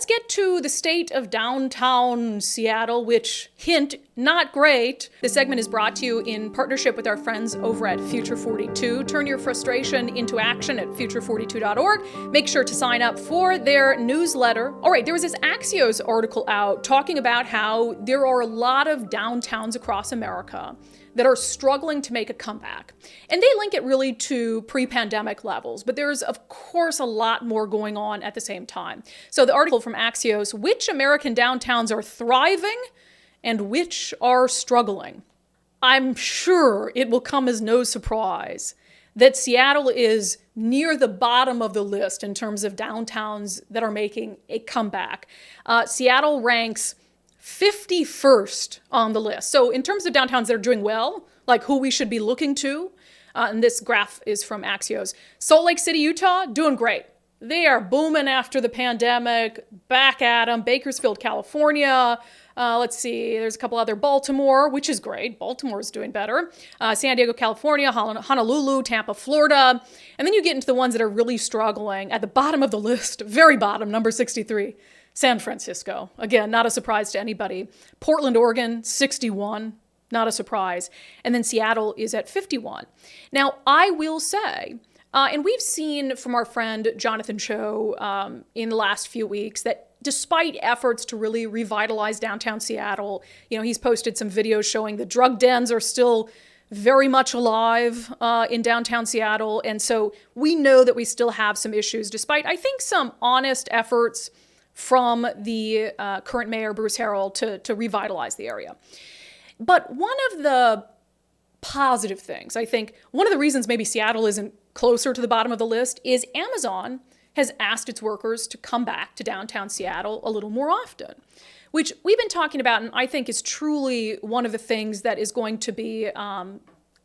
let's get to the state of downtown Seattle, which, hint, not great. This segment is brought to you in partnership with our friends over at Future 42. Turn your frustration into action at future42.org. Make sure to sign up for their newsletter. All right, there was this Axios article out talking about how there are a lot of downtowns across America that are struggling to make a comeback. And they link it really to pre-pandemic levels, but there's of course a lot more going on at the same time. So the article from Axios, which American downtowns are thriving and which are struggling? I'm sure it will come as no surprise that Seattle is near the bottom of the list in terms of downtowns that are making a comeback. Seattle ranks 51st on the list. So in terms of downtowns that are doing well, like who we should be looking to, and this graph is from Axios, Salt Lake City, Utah, doing great. They are booming after the pandemic, back at them. Bakersfield, California. Let's see, there's a couple other. Baltimore, which is great. Baltimore is doing better. San Diego, California, Honolulu, Tampa, Florida. And then you get into the ones that are really struggling. At the bottom of the list, very bottom, number 63. San Francisco. Again, not a surprise to anybody. Portland, Oregon, 61. Not a surprise. And then Seattle is at 51. Now, I will say, and we've seen from our friend Jonathan Cho in the last few weeks that despite efforts to really revitalize downtown Seattle, he's posted some videos showing the drug dens are still very much alive in downtown Seattle. And so we know that we still have some issues, despite, I think, some honest efforts from the current mayor, Bruce Harrell, to revitalize the area. But one of the positive things, I think, one of the reasons maybe Seattle isn't closer to the bottom of the list is Amazon has asked its workers to come back to downtown Seattle a little more often, which we've been talking about and I think is truly one of the things that is going to be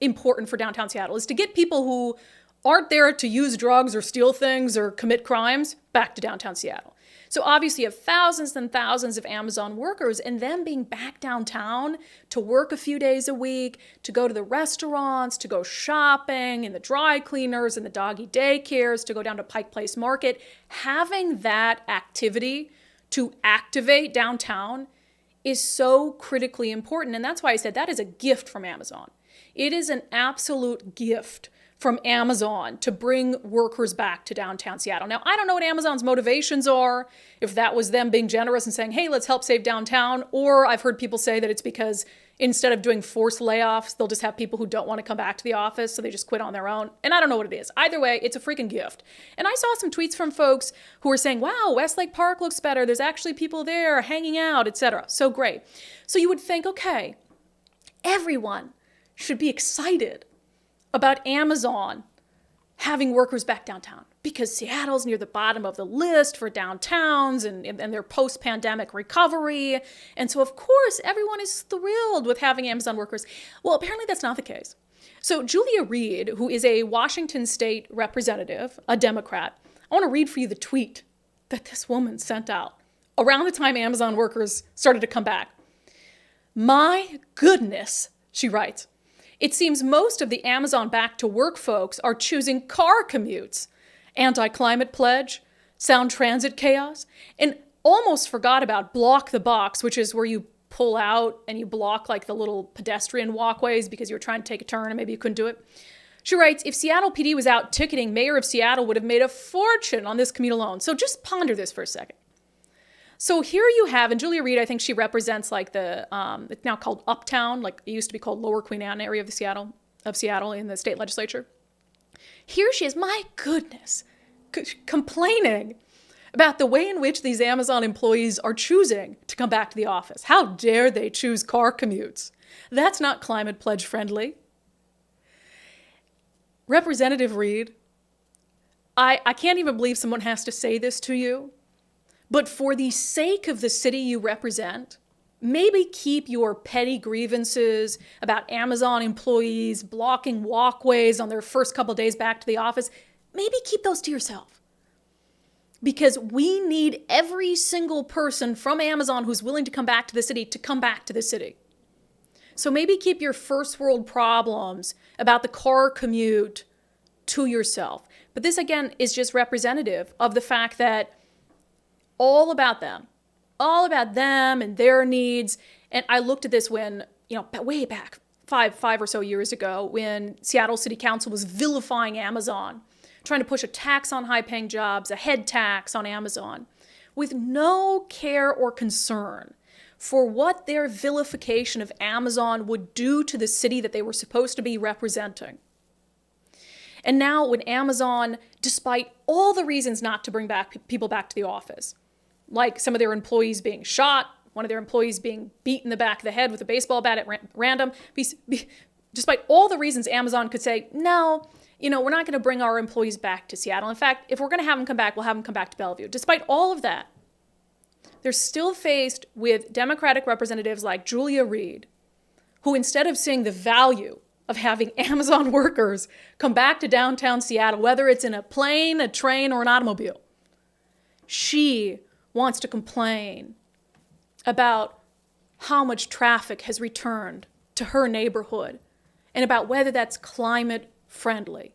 important for downtown Seattle, is to get people who aren't there to use drugs or steal things or commit crimes back to downtown Seattle. So obviously you have thousands and thousands of Amazon workers, and them being back downtown to work a few days a week, to go to the restaurants, to go shopping, and the dry cleaners and the doggy daycares, to go down to Pike Place Market. Having that activity to activate downtown is so critically important. And that's why I said that is a gift from Amazon. It is an absolute gift from Amazon to bring workers back to downtown Seattle. Now, I don't know what Amazon's motivations are, if that was them being generous and saying, hey, let's help save downtown, or I've heard people say that it's because instead of doing forced layoffs, they'll just have people who don't want to come back to the office, so they just quit on their own. And I don't know what it is. Either way, it's a freaking gift. And I saw some tweets from folks who were saying, wow, Westlake Park looks better. There's actually people there hanging out, etc. So great. So you would think, okay, everyone should be excited about Amazon having workers back downtown, because Seattle's near the bottom of the list for downtowns and their post-pandemic recovery. And so, of course, everyone is thrilled with having Amazon workers. Well, apparently that's not the case. So Julia Reed, who is a Washington state representative, a Democrat, I want to read for you the tweet that this woman sent out around the time Amazon workers started to come back. My goodness, she writes, it seems most of the Amazon back to work folks are choosing car commutes, anti-climate pledge, sound transit chaos, and almost forgot about block the box, which is where you pull out and you block like the little pedestrian walkways because you're trying to take a turn and maybe you couldn't do it. She writes, if Seattle PD was out ticketing, Mayor of Seattle would have made a fortune on this commute alone. So just ponder this for a second. So here you have, and Julia Reed, I think she represents like the, it's now called Uptown, like it used to be called Lower Queen Anne area of Seattle in the state legislature. Here she is, my goodness, complaining about the way in which these Amazon employees are choosing to come back to the office. How dare they choose car commutes? That's not climate pledge friendly. Representative Reed, I can't even believe someone has to say this to you, but for the sake of the city you represent, maybe keep your petty grievances about Amazon employees blocking walkways on their first couple days back to the office, maybe keep those to yourself. Because we need every single person from Amazon who's willing to come back to the city to come back to the city. So maybe keep your first world problems about the car commute to yourself. But this, again, is just representative of the fact that all about them and their needs. And I looked at this when, way back, five or so years ago, when Seattle City Council was vilifying Amazon, trying to push a tax on high-paying jobs, a head tax on Amazon, with no care or concern for what their vilification of Amazon would do to the city that they were supposed to be representing. And now when Amazon, despite all the reasons not to bring people back to the office, like some of their employees being shot, one of their employees being beat in the back of the head with a baseball bat at random, despite all the reasons Amazon could say, no, we're not going to bring our employees back to Seattle. In fact, if we're going to have them come back, we'll have them come back to Bellevue. Despite all of that, they're still faced with Democratic representatives like Julia Reed, who instead of seeing the value of having Amazon workers come back to downtown Seattle, whether it's in a plane, a train, or an automobile, she wants to complain about how much traffic has returned to her neighborhood and about whether that's climate friendly.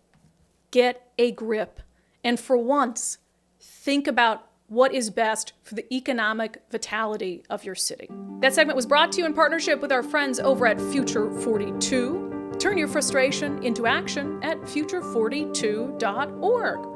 Get a grip. And for once, think about what is best for the economic vitality of your city. That segment was brought to you in partnership with our friends over at Future 42. Turn your frustration into action at future42.org.